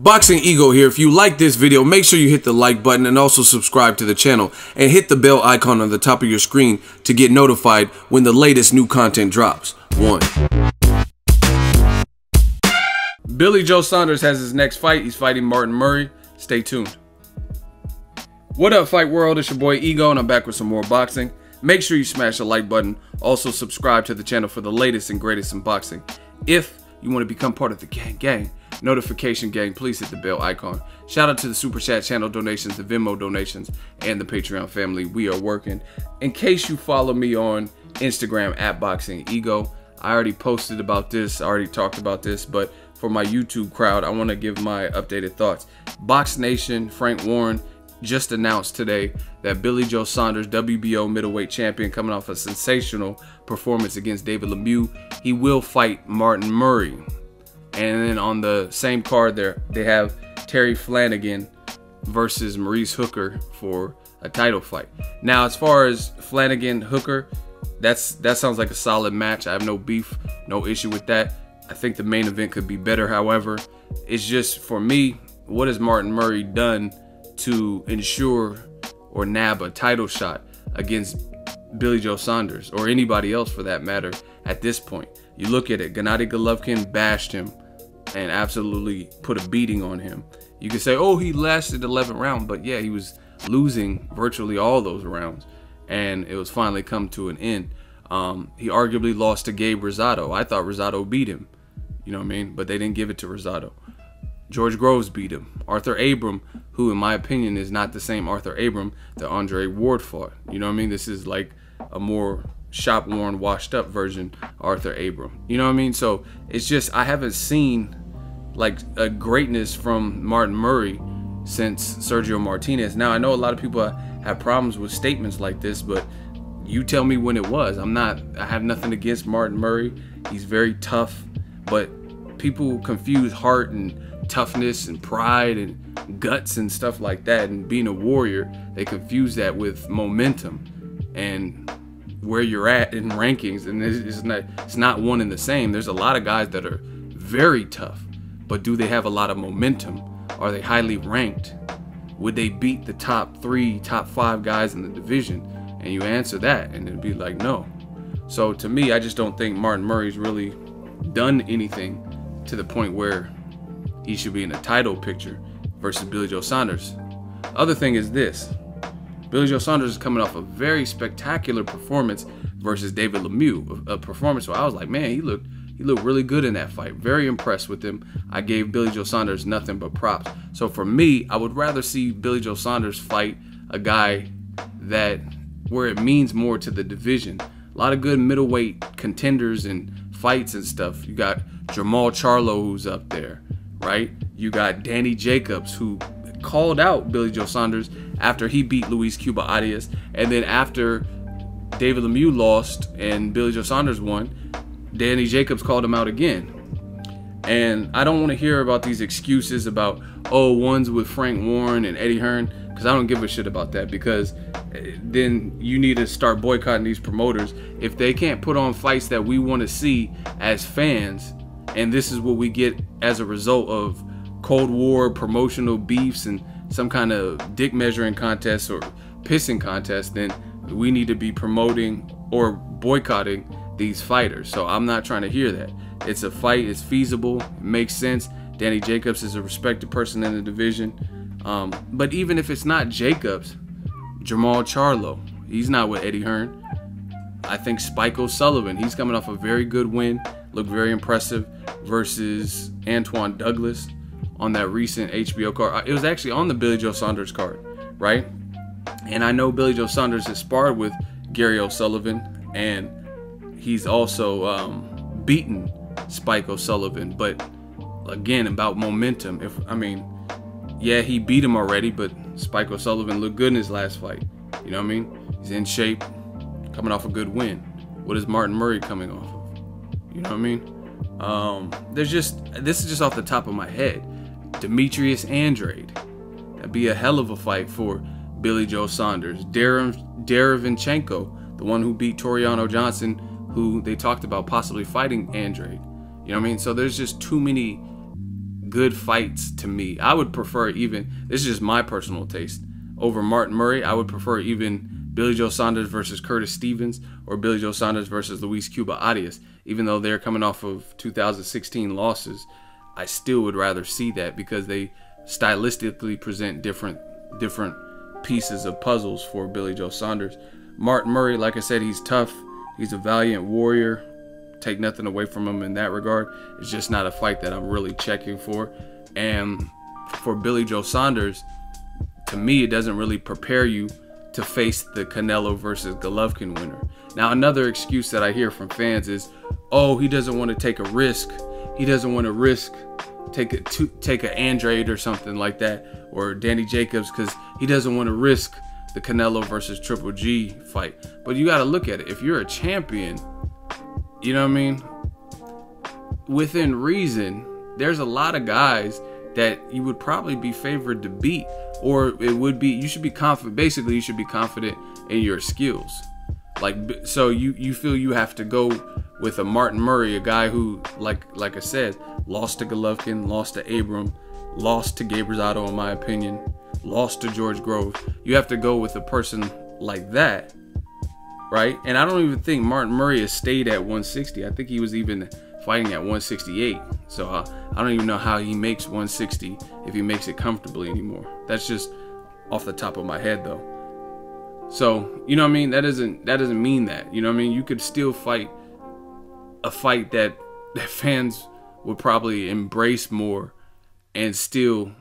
Boxing Ego here. If you like this video, make sure you hit the like button and also subscribe to the channel and hit the bell icon on the top of your screen to get notified when the latest new content drops. 1. Billy Joe Saunders has his next fight. He's fighting Martin Murray. Stay tuned. What up, Fight World? It's your boy Ego and I'm back with some more boxing. Make sure you smash the like button. Also subscribe to the channel for the latest and greatest in boxing. If you want to become part of the gang, notification gang, please hit the bell icon. Shout out to the super chat channel donations, the Venmo donations, and the Patreon family. We are working. In case you follow me on Instagram at Boxing Ego, I already posted about this, I already talked about this, but for my YouTube crowd, I want to give my updated thoughts. Box Nation, Frank Warren just announced today that Billy Joe Saunders, WBO middleweight champion, coming off a sensational performance against David Lemieux, he will fight Martin Murray. And then on the same card there, they have Terry Flanagan versus Maurice Hooker for a title fight. Now, as far as Flanagan Hooker, that sounds like a solid match. I have no beef, no issue with that. I think the main event could be better. However, it's just, for me, what has Martin Murray done to ensure or nab a title shot against Billy Joe Saunders, or anybody else for that matter, at this point? You look at it, Gennady Golovkin bashed him and absolutely put a beating on him. You could say, oh, he lasted 11 rounds, but yeah, he was losing virtually all those rounds, and it was finally come to an end. He arguably lost to Gabe Rosado. I thought Rosado beat him, you know what I mean? But they didn't give it to Rosado. George Groves beat him. Arthur Abram, who in my opinion is not the same Arthur Abram that Andre Ward fought. You know what I mean? This is like a more shop-worn, washed-up version Arthur Abram. You know what I mean? So it's just, I haven't seen like a greatness from Martin Murray since Sergio Martinez. Now, I know a lot of people have problems with statements like this, but you tell me when it was. I have nothing against Martin Murray. He's very tough, but people confuse heart and toughness and pride and guts and stuff like that, and being a warrior, they confuse that with momentum and where you're at in rankings, and it's not one and the same. There's a lot of guys that are very tough, but do they have a lot of momentum? Are they highly ranked? Would they beat the top 3, top 5 guys in the division? And you answer that and it'd be like, no. So to me, I just don't think Martin Murray's really done anything to the point where he should be in a title picture versus Billy Joe Saunders. Other thing is this: Billy Joe Saunders is coming off a very spectacular performance versus David Lemieux, a performance where I was like, man, he looked really good in that fight. Very impressed with him. I gave Billy Joe Saunders nothing but props. So for me, I would rather see Billy Joe Saunders fight a guy where it means more to the division. A lot of good middleweight contenders and fights and stuff. You got Jamal Charlo, who's up there, right? You got Danny Jacobs, who called out Billy Joe Saunders after he beat Luis Cuba Arias, and then after David Lemieux lost and Billy Joe Saunders won, Danny Jacobs called him out again. And I don't want to hear about these excuses about, oh, one's with Frank Warren and Eddie Hearn, because I don't give a shit about that, because then you need to start boycotting these promoters. If they can't put on fights that we want to see as fans, and this is what we get as a result of Cold War promotional beefs and some kind of dick measuring contest or pissing contest, then we need to be promoting or boycotting these fighters. So I'm not trying to hear that. It's a fight, it's feasible, it makes sense. Danny Jacobs is a respected person in the division. But even if it's not Jacobs, Jamal Charlo, he's not with Eddie Hearn. I think Spike O'Sullivan, he's coming off a very good win, looked very impressive, versus Antoine Douglas on that recent HBO card. It was actually on the Billy Joe Saunders card, right? And I know Billy Joe Saunders has sparred with Gary O'Sullivan, and he's also beaten Spike O'Sullivan. But again, about momentum, yeah, he beat him already, but Spike O'Sullivan looked good in his last fight. You know what I mean? He's in shape, coming off a good win. What is Martin Murray coming off of? You know what I mean? This is just off the top of my head. Demetrius Andrade. That'd be a hell of a fight for Billy Joe Saunders. Derevyanchenko, the one who beat Toriano Johnson, who they talked about possibly fighting Andrade. You know what I mean? So there's just too many good fights to me. I would prefer, even, this is just my personal taste, over Martin Murray, I would prefer even Billy Joe Saunders versus Curtis Stevens, or Billy Joe Saunders versus Luis Cuba Arias. Even though they're coming off of 2016 losses, I still would rather see that, because they stylistically present different pieces of puzzles for Billy Joe Saunders. Martin Murray, like I said, he's tough. He's a valiant warrior. Take nothing away from him in that regard. It's just not a fight that I'm really checking for. And for Billy Joe Saunders, to me, it doesn't really prepare you to face the Canelo versus Golovkin winner. Now, another excuse that I hear from fans is, oh, he doesn't want to take a risk. He doesn't want to risk take an Andrade or something like that, or Danny Jacobs, because he doesn't want to risk the Canelo versus Triple G fight. But you got to look at it. If you're a champion, you know what I mean, within reason, there's a lot of guys that you would probably be favored to beat, or it would be, you should be confident. Basically, you should be confident in your skills. Like, so you feel you have to go with a Martin Murray, a guy who, like I said, lost to Golovkin, lost to Abram, lost to Gabe Rosado, in my opinion, lost to George Groves. You have to go with a person like that, right? And I don't even think Martin Murray has stayed at 160. I think he was even fighting at 168. So I don't even know how he makes 160 if he makes it comfortably anymore. That's just off the top of my head, though. So, you know what I mean? That doesn't mean that. You know what I mean? You could still fight a fight that fans would probably embrace more and still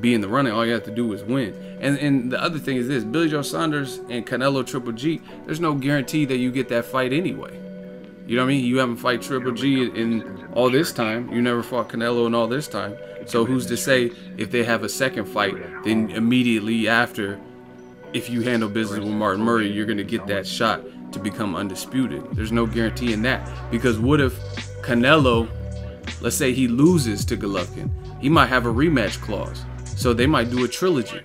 be in the running. All you have to do is win. And the other thing is this: Billy Joe Saunders and Canelo Triple G, there's no guarantee that you get that fight anyway. You know what I mean? You haven't fought Triple G in all this time. You never fought Canelo in all this time. So who's to say if they have a second fight, then immediately after, if you handle business with Martin Murray, you're going to get that shot to become undisputed. There's no guarantee in that. Because what if Canelo, let's say he loses to Golovkin, he might have a rematch clause. So they might do a trilogy.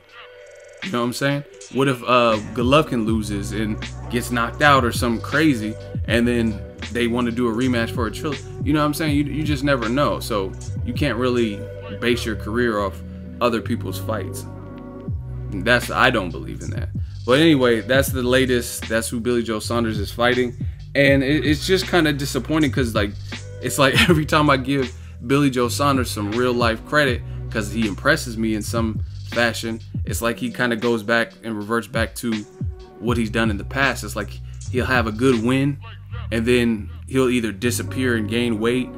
You know what I'm saying? What if Golovkin loses and gets knocked out or something crazy, and then they want to do a rematch for a trilogy? You know what I'm saying? You just never know. So you can't really base your career off other people's fights. I don't believe in that. But anyway, that's the latest. That's who Billy Joe Saunders is fighting. And it's just kind of disappointing, because it's like every time I give Billy Joe Saunders some real life credit, because he impresses me in some fashion, it's like he kind of goes back and reverts back to what he's done in the past. It's like he'll have a good win, and then he'll either disappear and gain weight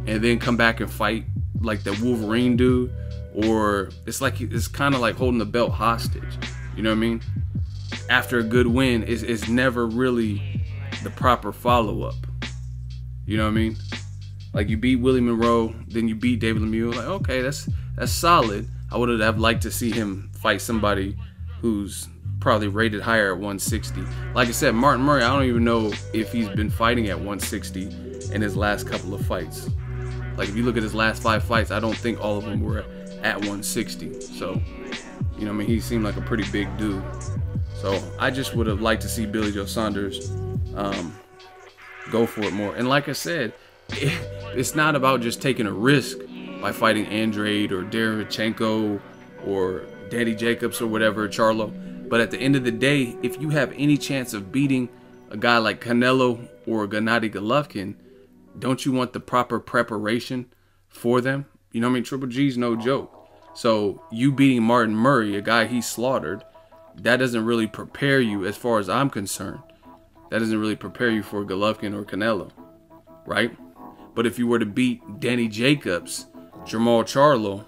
and then come back and fight like the Wolverine dude, or it's kind of like holding the belt hostage. You know what I mean? After a good win, it's never really the proper follow-up. You know what I mean? Like, you beat Willie Monroe, then you beat David Lemieux. Like, okay, that's solid. I would have liked to see him fight somebody who's probably rated higher at 160. Like I said, Martin Murray, I don't even know if he's been fighting at 160 in his last couple of fights. Like, if you look at his last 5 fights, I don't think all of them were at 160. So, you know what I mean? He seemed like a pretty big dude. So I just would have liked to see Billy Joe Saunders go for it more. And like I said, it's not about just taking a risk by fighting Andrade or Derevchenko or Danny Jacobs or whatever, Charlo. But at the end of the day, if you have any chance of beating a guy like Canelo or Gennady Golovkin, don't you want the proper preparation for them? You know what I mean? Triple G's no joke. So you beating Martin Murray, a guy he slaughtered, that doesn't really prepare you, as far as I'm concerned. That doesn't really prepare you for Golovkin or Canelo, right? But if you were to beat Danny Jacobs, Jermall Charlo,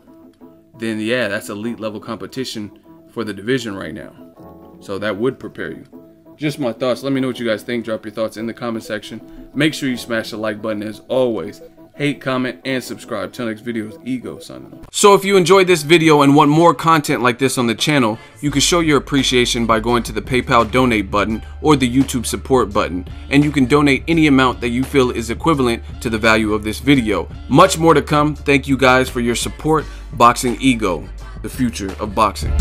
then yeah, that's elite level competition for the division right now. So that would prepare you. Just my thoughts. Let me know what you guys think. Drop your thoughts in the comment section. Make sure you smash the like button as always. Hate, comment, and subscribe. Till next video is Ego signing off. So if you enjoyed this video and want more content like this on the channel, you can show your appreciation by going to the PayPal donate button or the YouTube support button, and you can donate any amount that you feel is equivalent to the value of this video. Much more to come. Thank you guys for your support. Boxing Ego, the future of boxing.